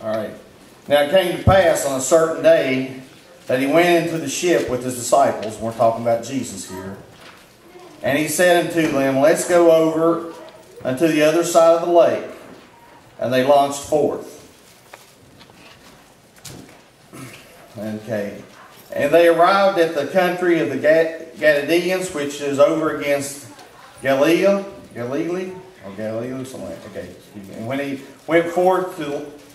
All right. Now it came to pass on a certain day that he went into the ship with his disciples. We're talking about Jesus here. And he said unto them, let's go over unto the other side of the lake. And they launched forth. Okay. And they arrived at the country of the Gadareans, which is over against Galilee, something like that. Okay. And when he went forth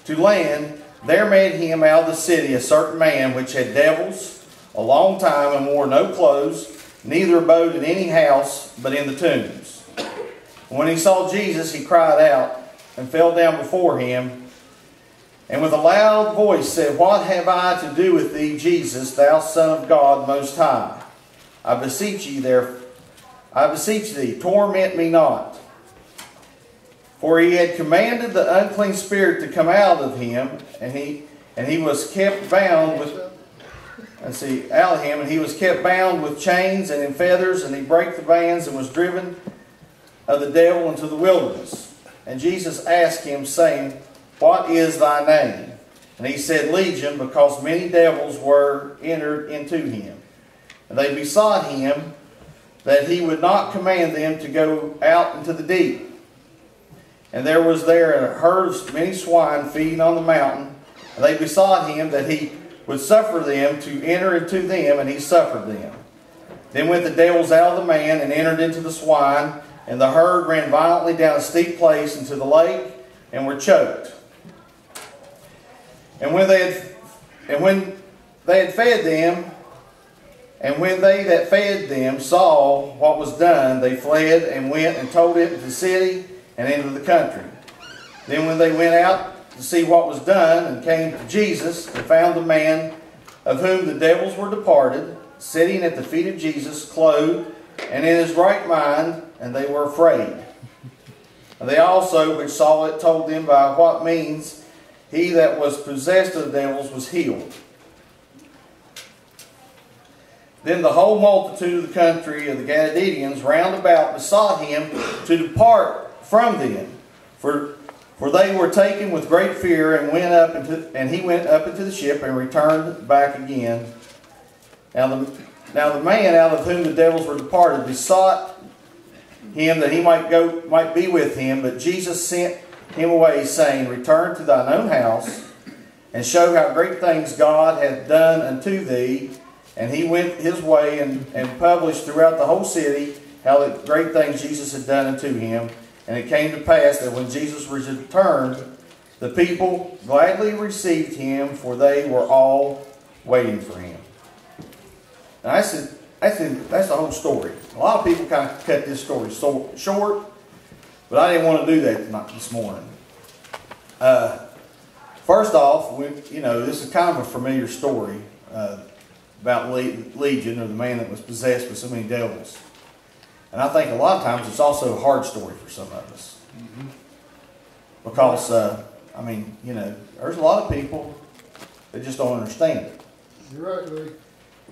to land, there met him out of the city a certain man which had devils a long time and wore no clothes, neither abode in any house, but in the tombs. When he saw Jesus, he cried out and fell down before him, and with a loud voice said, what have I to do with thee, Jesus, thou Son of God Most High? I beseech thee, torment me not. For he had commanded the unclean spirit to come out of him, and he was kept bound with chains and in fetters, and he brake the bands and was driven of the devil into the wilderness. And Jesus asked him, saying, what is thy name? And he said, Legion, because many devils were entered into him. And they besought him that he would not command them to go out into the deep. And there was there a herd of many swine feeding on the mountain. And they besought him that he would suffer them to enter into them, and he suffered them. Then went the devils out of the man, and entered into the swine, and the herd ran violently down a steep place into the lake, and were choked. And when they had fed them, and when they that fed them saw what was done, they fled and went and told it to the city and into the country. Then when they went out to see what was done, and came to Jesus, and found the man of whom the devils were departed, sitting at the feet of Jesus, clothed and in his right mind, and they were afraid. And they also which saw it told them by what means he that was possessed of the devils was healed. Then the whole multitude of the country of the Gadareans round about besought him to depart from them, for they were taken with great fear, and he went up into the ship and returned back again. Now the man out of whom the devils were departed besought him that he might be with him, but Jesus sent him away, saying, return to thine own house, and show how great things God hath done unto thee. And he went his way and published throughout the whole city how the great things Jesus had done unto him. And it came to pass that when Jesus was returned, the people gladly received him, for they were all waiting for him. Now that's the whole story. A lot of people kind of cut this story short, but I didn't want to do that this morning. First off, this is kind of a familiar story about Legion, or the man that was possessed with so many devils. And I think a lot of times it's also a hard story for some of us. Mm-hmm. Because, there's a lot of people that just don't understand it. You're right, Lee.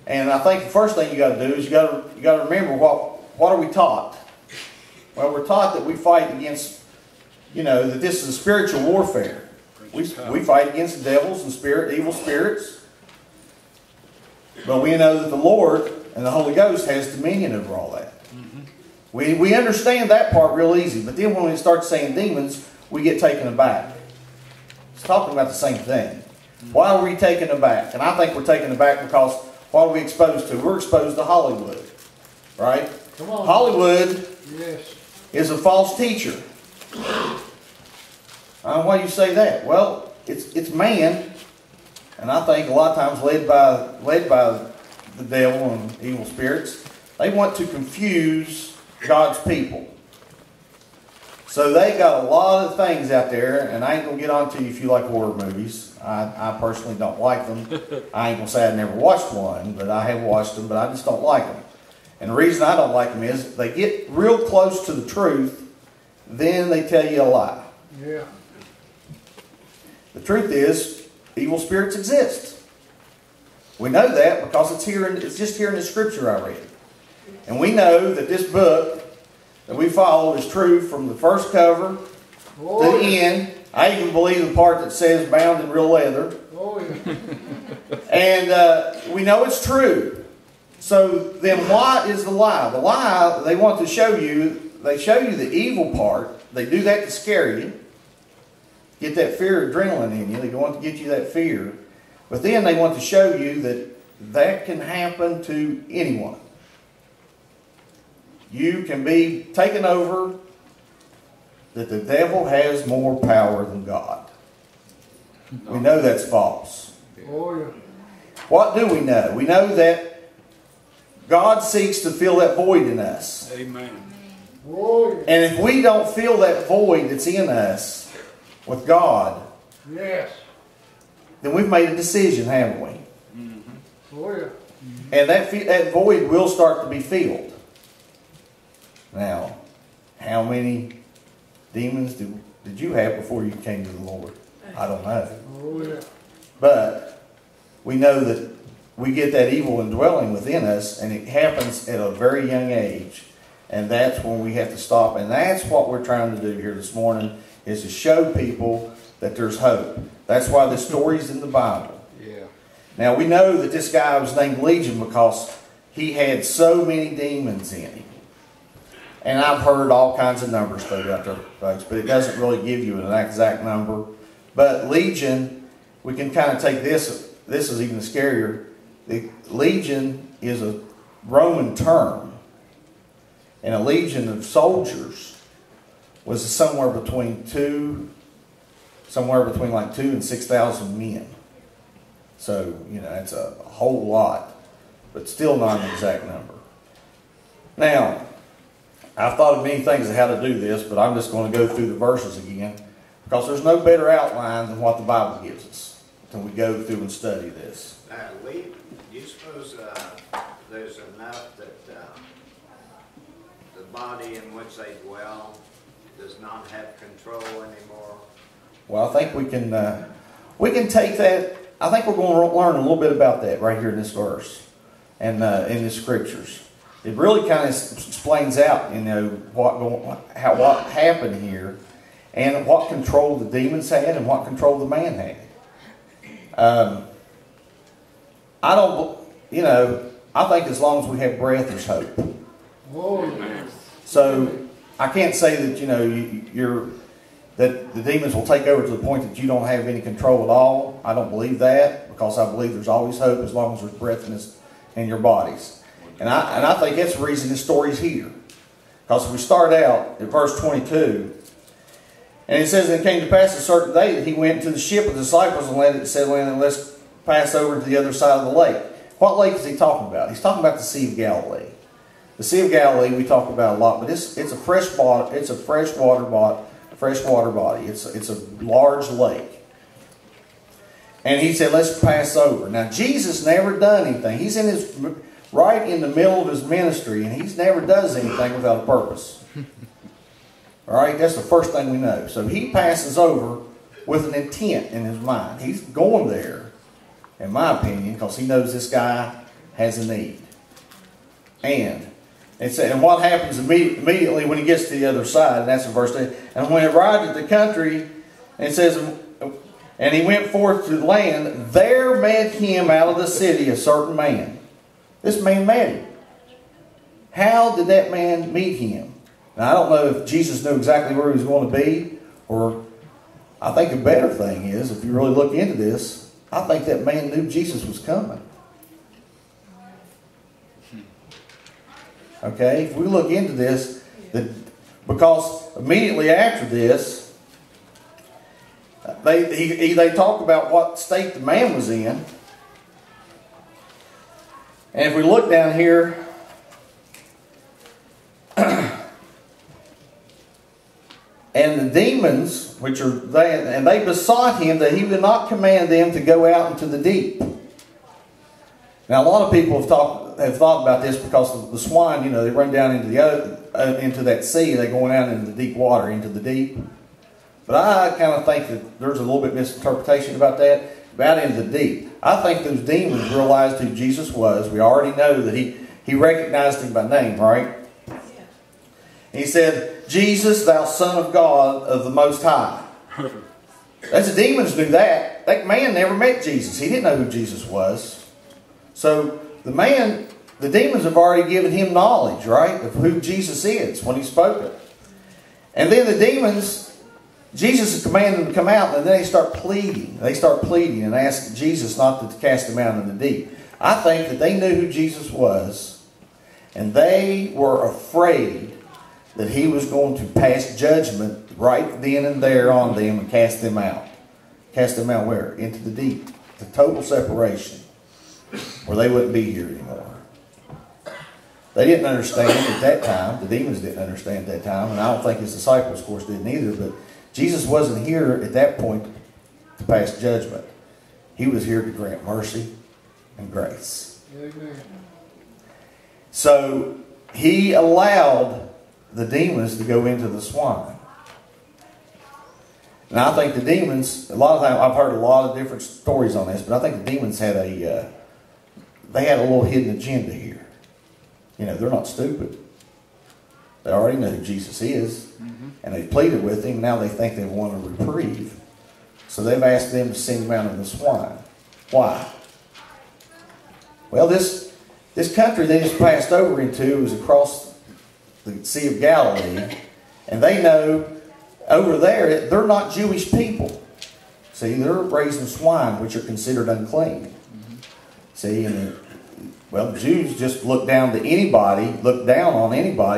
And I think the first thing you got to do is you got to remember what are we taught? Well, we're taught that we fight against, that this is a spiritual warfare. We fight against the devils and evil spirits. But we know that the Lord and the Holy Ghost has dominion over all that. Mm-hmm. We understand that part real easy. But then when we start saying demons, we get taken aback. It's talking about the same thing. Mm-hmm. Why are we taken aback? And I think we're taken aback because what are we exposed to? We're exposed to Hollywood. Right? Come on. Hollywood is a false teacher. Why do you say that? Well, it's man. And I think a lot of times led by the devil and evil spirits, they want to confuse God's people. So they got a lot of things out there, and I ain't going to get on to you if you like horror movies. I personally don't like them. I ain't going to say I've never watched one, but I have watched them, but I just don't like them. And the reason I don't like them is they get real close to the truth, then they tell you a lie. Yeah. The truth is, evil spirits exist. We know that because it's just here in the scripture I read. And we know that this book that we follow is true from the first cover to the end, I even believe the part that says bound in real leather. Oh, yeah. And we know it's true. So then what is the lie? The lie, they want to show you, they show you the evil part. They do that to scare you. Get that fear, adrenaline in you. They want to get you that fear. But then they want to show you that that can happen to anyone. You can be taken over, that the devil has more power than God. We know that's false. Oh, yeah. What do we know? We know that God seeks to fill that void in us. Amen. Oh, yeah. And if we don't fill that void that's in us with God, Yes. then we've made a decision, haven't we? Oh, yeah. And that void will start to be filled. Now, how many demons did you have before you came to the Lord? I don't know. Oh, yeah. But we know that we get that evil indwelling within us, and it happens at a very young age. And that's when we have to stop. And that's what we're trying to do here this morning, is to show people that there's hope. That's why the story's in the Bible. Yeah. Now, we know that this guy was named Legion because he had so many demons in him. And I've heard all kinds of numbers thrown out there, folks, but it doesn't really give you an exact number. But Legion, we can kind of take this is even scarier. The Legion is a Roman term. And a legion of soldiers was somewhere between like 2,000 and 6,000 men. So, it's a whole lot, but still not an exact number. Now, I've thought of many things of how to do this, but I'm just going to go through the verses again, because there's no better outline than what the Bible gives us until we go through and study this. Lee, do you suppose there's enough that the body in which they dwell does not have control anymore? Well, I think we can take that. I think we're going to learn a little bit about that right here in this verse and in the scriptures. It really kind of explains out, what happened here, and what control the demons had and what control the man had. I think as long as we have breath, there's hope. Oh, yeah. So I can't say that that the demons will take over to the point that you don't have any control at all. I don't believe that, because I believe there's always hope as long as there's breath in your bodies. And I think that's the reason this story's here. Because we start out at verse 22, and it says, "And it came to pass a certain day that he went into the ship with the disciples and said, let's pass over to the other side of the lake." What lake is he talking about? He's talking about the Sea of Galilee. The Sea of Galilee we talk about a lot, but it's a freshwater body. It's a large lake. And he said, let's pass over. Now, Jesus never done anything. He's right in the middle of his ministry, and he never does anything without a purpose. All right, that's the first thing we know. So he passes over with an intent in his mind. He's going there, in my opinion, because he knows this guy has a need. And what happens immediately when he gets to the other side, and that's in verse 8. "And when he arrived at the country," and it says, "and he went forth to the land, there met him out of the city a certain man." This man met him. How did that man meet him? Now, I don't know if Jesus knew exactly where he was going to be, or I think a better thing is, if you really look into this, I think that man knew Jesus was coming. Okay, if we look into this, because immediately after this, they talk about what state the man was in. And if we look down here, and the demons, they besought him that he would not command them to go out into the deep. Now, a lot of people have thought about this because the swine, they run down into that sea. They're going out into the deep water, into the deep. But I kind of think that there's a little bit misinterpretation about that, about into the deep. I think those demons realized who Jesus was. We already know that he recognized him by name, right? Yeah. He said, "Jesus, thou Son of God of the Most High." As the demons knew that. That man never met Jesus. He didn't know who Jesus was. So the demons have already given him knowledge, right, of who Jesus is when he spoke it. And then the demons, Jesus has commanded them to come out, and then they start pleading. They start pleading and ask Jesus not to cast them out in the deep. I think that they knew who Jesus was, and they were afraid that he was going to pass judgment right then and there on them and cast them out. Cast them out where? Into the deep. The total separation, where they wouldn't be here anymore. They didn't understand at that time. The demons didn't understand at that time. And I don't think his disciples, of course, didn't either. But Jesus wasn't here at that point to pass judgment. He was here to grant mercy and grace. Amen. So he allowed the demons to go into the swine. And I think the demons, a lot of times, I've heard a lot of different stories on this, but I think the demons had they had a little hidden agenda here. You know, they're not stupid. They already know who Jesus is. Mm-hmm. And they pleaded with him. Now they think they want a reprieve. So they've asked them to send him out in the swine. Why? Well, this country they just passed over into is across the Sea of Galilee. And they know over there, they're not Jewish people. See, they're raising swine, which are considered unclean. Mm-hmm. See, and the Jews just look down on anybody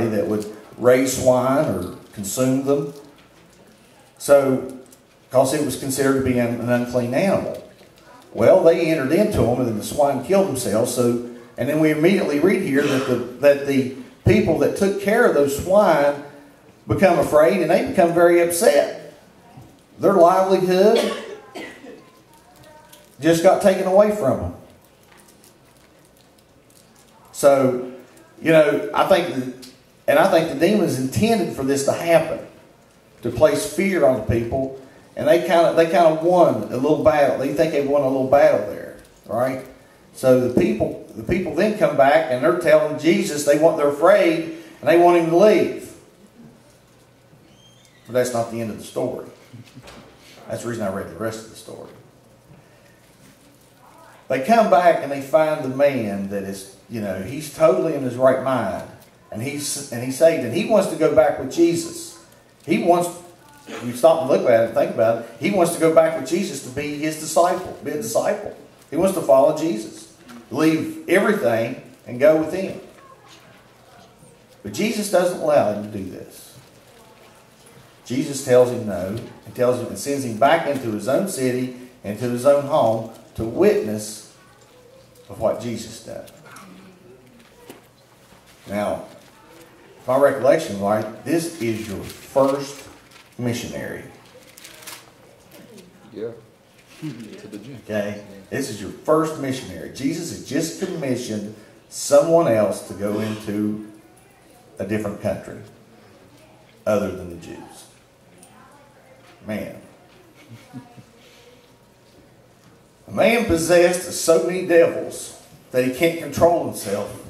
that would raise swine or consume them. So, because it was considered to be an unclean animal. Well, they entered into them, and then the swine killed themselves. So, and then we immediately read here that the people that took care of those swine become afraid, and they become very upset. Their livelihood just got taken away from them. So, you know, I think the demons intended for this to happen, to place fear on the people, and they kind of won a little battle. They think they won a little battle there, right? So the people then come back and they're telling Jesus they're afraid and they want him to leave. But that's not the end of the story. That's the reason I read the rest of the story. They come back and they find the man that is, you know, he's totally in his right mind. And he's saved. And he wants to go back with Jesus. He wants, if you stop and look at it and think about it, he wants to go back with Jesus to be his disciple, be a disciple. He wants to follow Jesus. Leave everything and go with him. But Jesus doesn't allow him to do this. Jesus tells him no. He tells him and sends him back into his own city, into his own home, to witness of what Jesus did. Now, if my recollection is right, this is your first missionary. Yeah. To the Jew. Okay? This is your first missionary. Jesus has just commissioned someone else to go into a different country other than the Jews. Man. A man possessed of so many devils that he can't control himself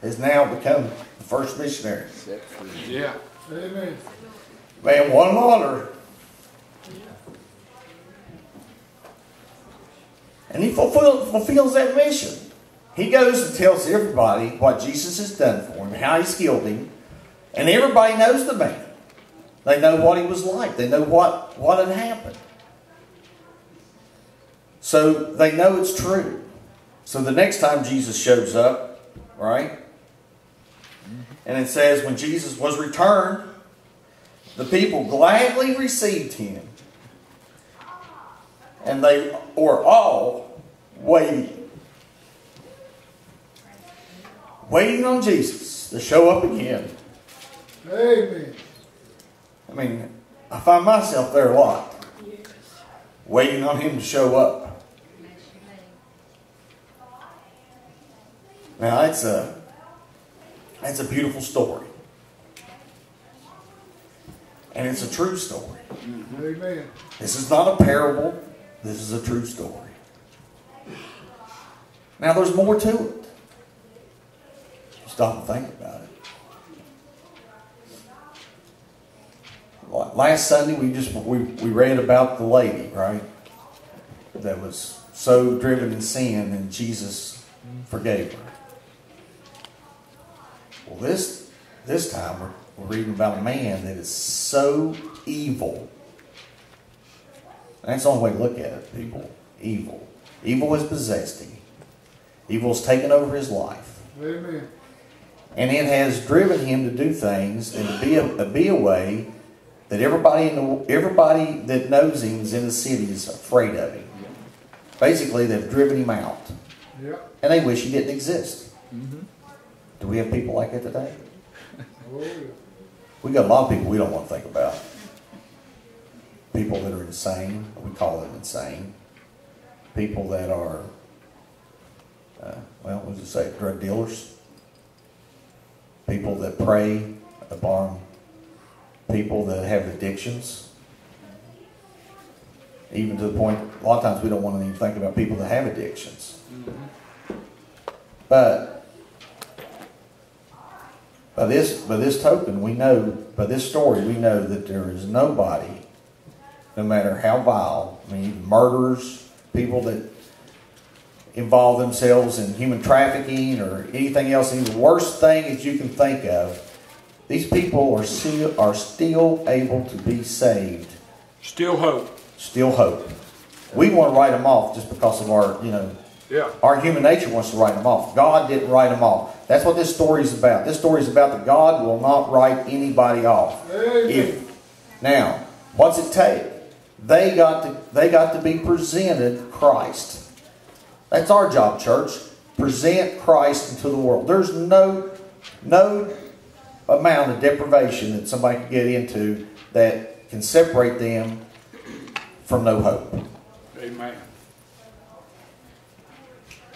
has now become the first missionary. Yeah. Amen. Man, what an honor. And he fulfills that mission. He goes and tells everybody what Jesus has done for him, how he's healed him. And everybody knows the man. They know what he was like. They know what had happened. So they know it's true. So the next time Jesus shows up, right? And it says, when Jesus was returned, the people gladly received him. And they were all waiting. Waiting on Jesus to show up again. Amen. I mean, I find myself there a lot. Waiting on him to show up. Now, it's a beautiful story. And it's a true story. Amen. This is not a parable. This is a true story. Now, there's more to it. Stop and think about it. last Sunday we read about the lady, right? That was so driven in sin, and Jesus forgave her. Well, this time we're reading about a man that is so evil. That's the only way to look at it, people. Evil. Evil has possessed him. Evil has taken over his life. Amen. And it has driven him to do things and to be a way that everybody that knows him is in the city is afraid of him. Basically, they've driven him out. Yep. And they wish he didn't exist. Do we have people like that today? Oh, yeah. We got a lot of people we don't want to think about. People that are insane. We call them insane. People that are, we'll just say drug dealers. People that prey upon people that have addictions. Even to the point, a lot of times we don't want to even think about people that have addictions. But by this token, we know, by this story, we know that there is nobody, no matter how vile, I mean, even murderers, people that involve themselves in human trafficking or anything else, any worst thing that you can think of, these people are still able to be saved. Still hope. Still hope. We want to write them off just because of our, our human nature wants to write them off. God didn't write them off. That's what this story is about. This story is about that God will not write anybody off. Now, what's it take? They got to be presented Christ. That's our job, church. Present Christ into the world. There's no amount of deprivation that somebody can get into that can separate them from no hope. Amen.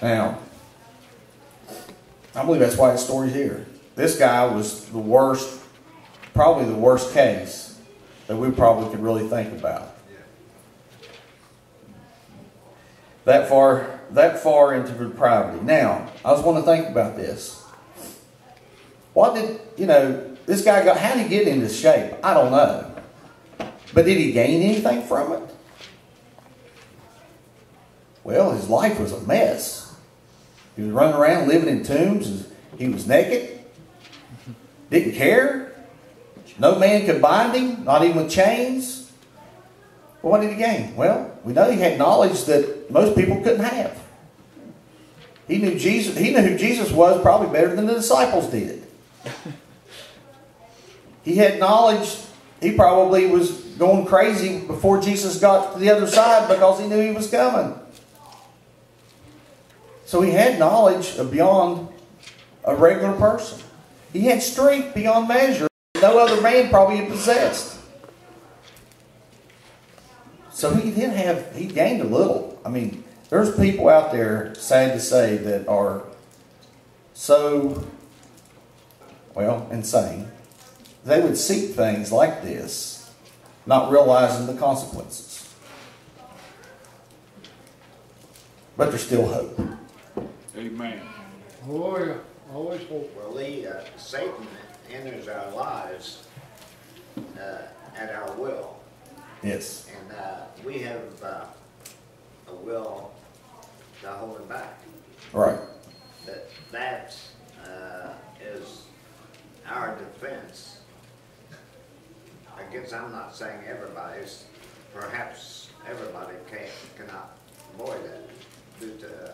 Now, I believe that's why the story's here. This guy was the worst, probably the worst case that we probably could really think about. That far into depravity. Now, I was want to think about this. What did, this guy got, how did he get in this shape? I don't know. But did he gain anything from it? Well, his life was a mess. He was running around living in tombs. He was naked. Didn't care. No man could bind him, not even with chains. Well, what did he gain? Well, we know he had knowledge that most people couldn't have. He knew Jesus. He knew who Jesus was probably better than the disciples did. He had knowledge. He probably was going crazy before Jesus got to the other side because he knew he was coming. So he had knowledge beyond a regular person. He had strength beyond measure no other man probably had possessed. So he gained a little. I mean, there's people out there, sad to say, that are so, insane. They would seek things like this, not realizing the consequences. But there's still hope. Amen. Oh, yeah. Always hope. Well, Satan enters our lives at our will. Yes. And we have a will to hold him back. Right. That is our defense. I guess I'm not saying everybody's. Perhaps everybody cannot avoid it due to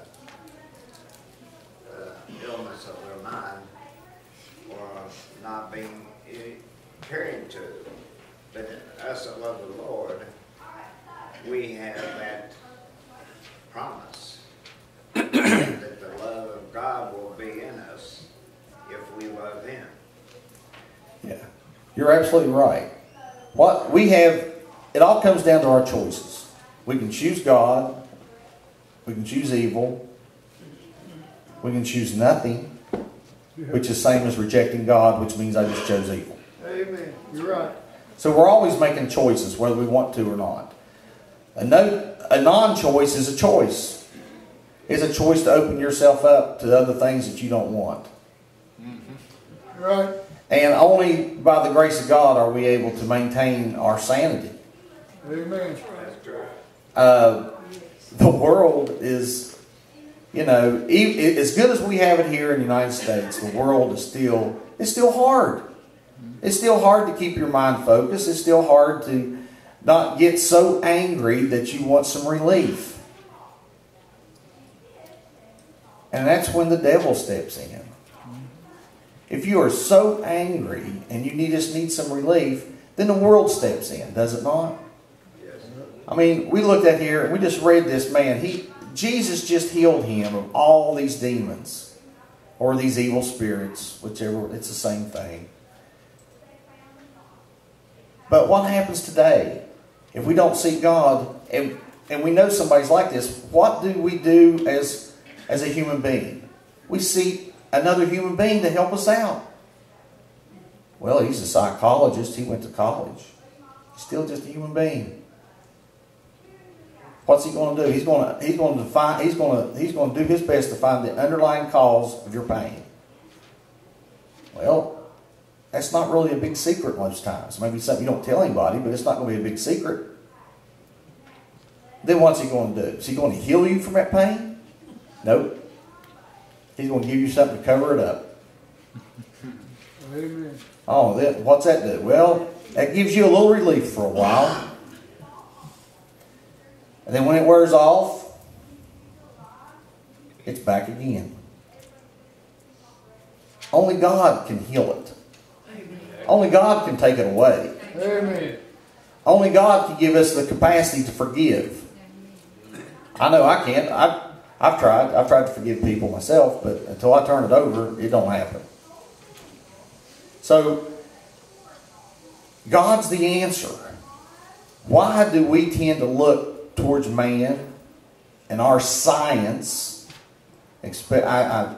illness of their mind or not being caring to. But us that love the Lord, we have that promise that the love of God will be in us if we love Him. Yeah, you're absolutely right. What we have, it all comes down to our choices. We can choose God. We can choose evil. We can choose nothing, which is the same as rejecting God, which means I just chose evil. Amen. You're right. So we're always making choices, whether we want to or not. A non-choice is a choice. It's a choice to open yourself up to other things that you don't want. Right. And only by the grace of God are we able to maintain our sanity. Amen. That's true. The world is, you know, as good as we have it here in the United States, the world is still, it's still hard. It's still hard to keep your mind focused. It's still hard to not get so angry that you want some relief. And that's when the devil steps in. If you are so angry and you just need some relief, then the world steps in, does it not? Yes. I mean, we looked at here, we just read this man. Jesus just healed him of all these demons or these evil spirits, whichever, it's the same thing. But what happens today if we don't seek God and we know somebody's like this? What do we do as a human being? We seek another human being to help us out. Well, he's a psychologist. He went to college. He's still just a human being. What's he going to do? He's going to do his best to find the underlying cause of your pain. Well, that's not really a big secret most times. Maybe something you don't tell anybody, but it's not going to be a big secret. Then what's he going to do? Is he going to heal you from that pain? Nope. He's going to give you something to cover it up. Amen. Oh, what's that do? Well, that gives you a little relief for a while. And then when it wears off, it's back again. Only God can heal it. Only God can take it away. Amen. Only God can give us the capacity to forgive. I know I can't. I've tried to forgive people myself, but until I turn it over, it don't happen. So, God's the answer. Why do we tend to look towards man and our science? I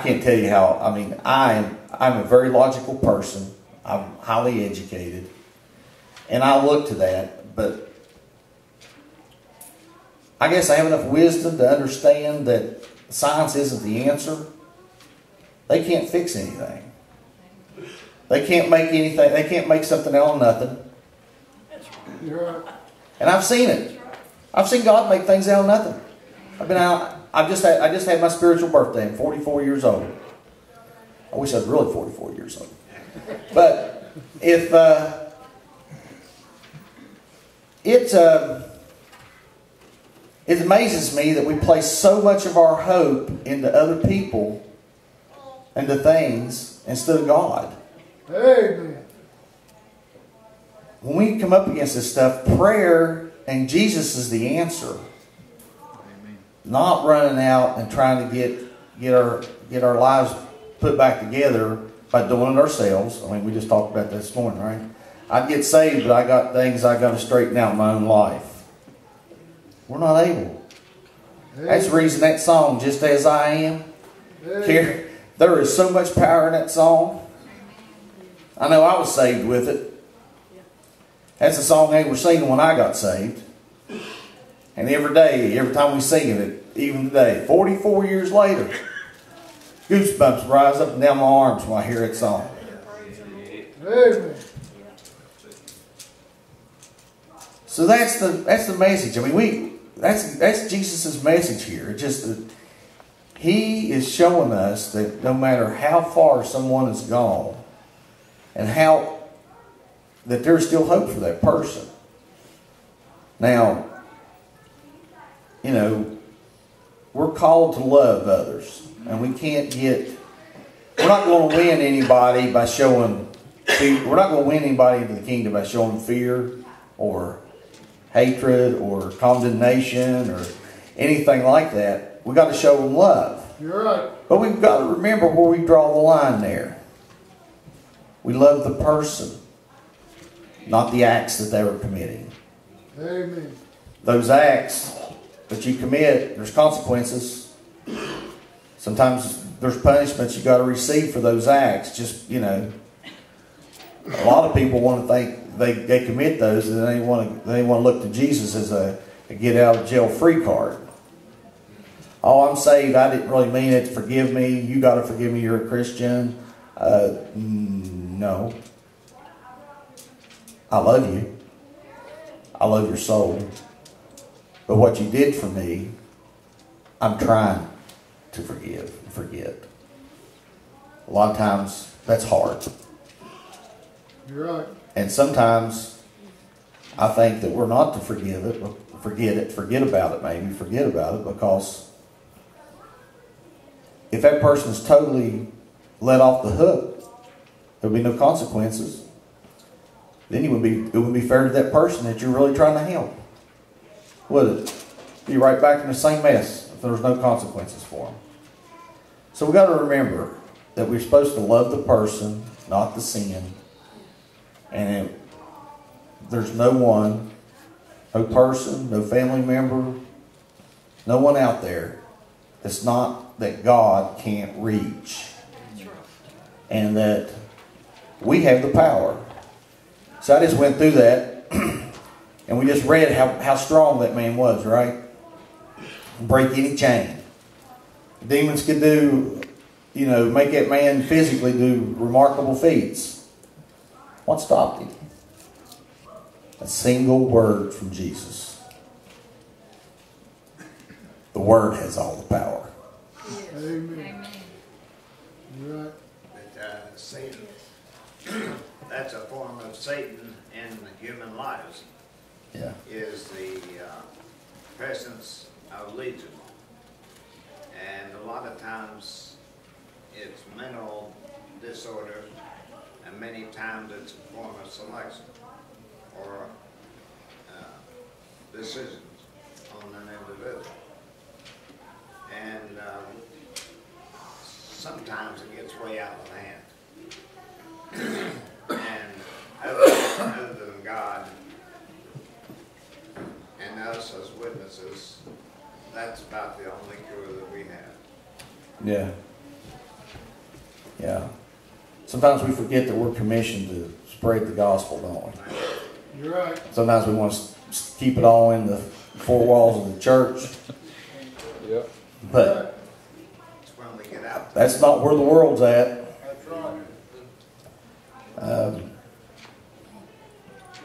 can't tell you how. I mean, I'm a very logical person. I'm highly educated, and I look to that, but I guess I have enough wisdom to understand that science isn't the answer. They can't fix anything. They can't make anything. They can't make something out of nothing. You're right. And I've seen it. I've seen God make things out of nothing. I've been out. I just had my spiritual birthday. I'm 44 years old. I wish I was really 44 years old. But if it amazes me that we place so much of our hope into other people and to things instead of God. Amen. When we come up against this stuff, prayer and Jesus is the answer. Amen. Not running out and trying to get our lives put back together by doing it ourselves. I mean, we just talked about that this morning, right? I'd get saved, but I got things I got to straighten out in my own life. We're not able. That's the reason that song, Just As I Am, here, there is so much power in that song. I know I was saved with it. That's the song they were singing when I got saved. And every day, every time we sing it, even today, 44 years later, goosebumps rise up and down my arms when I hear that song. Amen. So that's the message. I mean, that's Jesus' message here. It's just that He is showing us that no matter how far someone has gone, and that there's still hope for that person. Now, you know, we're called to love others, and we're not going to win anybody by showing. We're not going to win anybody into the kingdom by showing fear or hatred or condemnation or anything like that. We've got to show them love. You're right. But we've got to remember where we draw the line there. We love the person, not the acts that they were committing. Amen. Those acts that you commit, there's consequences. Sometimes there's punishments you got to receive for those acts. Just, you know, a lot of people want to think they commit those, and they want to look to Jesus as a get out of jail free card. Oh, I'm saved. I didn't really mean it. Forgive me. You got to forgive me. You're a Christian. No. I love you. I love your soul. But what you did for me, I'm trying to forgive and forget. A lot of times, that's hard. You're right. And sometimes, I think that we're not to forgive it, but forget about it maybe, forget about it, because if that person is totally let off the hook, there'll be no consequences. Then it would be fair to that person that you're really trying to help. Would it? Be right back in the same mess if there was no consequences for them. So we've got to remember that we're supposed to love the person, not the sin. And there's no one, no person, no family member, no one out there that's not, that God can't reach. And that we have the power. So I just went through that, and we just read how strong that man was, right? Break any chain. Demons could do, make that man physically do remarkable feats. What stopped him? A single word from Jesus. The word has all the power. Amen. You're right. But Satan, that's a form of Satan in human lives. Yeah. Is the presence of legion. And a lot of times it's mental disorder, and many times it's a form of selection or decisions on an individual. And sometimes it gets way out of hand. And other than God and us as witnesses, that's about the only cure that we have. Yeah. Yeah. Sometimes we forget that we're commissioned to spread the gospel, don't we? You're right. Sometimes we want to keep it all in the four walls of the church. Yep. But It's when we get out. that's not where the world's at. That's right.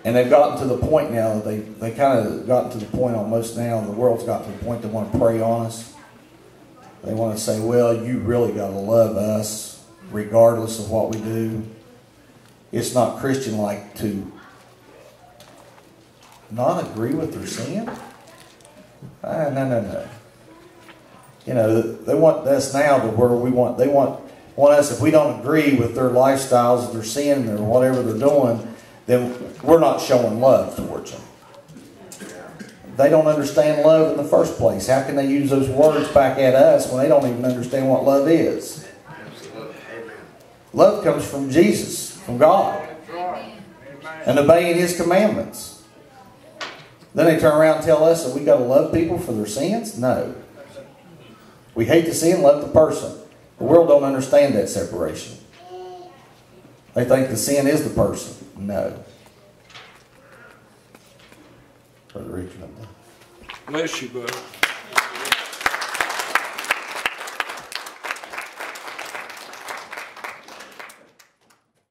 And they've gotten to the point now, they kind of gotten to the point almost now, the world's gotten to the point they want to prey on us. They want to say, well, you really got to love us regardless of what we do. It's not Christian-like to not agree with their sin. No. They want us now to where they want us, if we don't agree with their lifestyles, their sin, or whatever they're doing, then we're not showing love towards them. They don't understand love in the first place. How can they use those words back at us when they don't even understand what love is? Absolutely. Amen. Love comes from Jesus, from God, and obeying His commandments. Then they turn around and tell us that we got to love people for their sins? No. We hate the sin, love the person. The world don't understand that separation. They think the sin is the person. No. Brother Richard. Bless you, bud.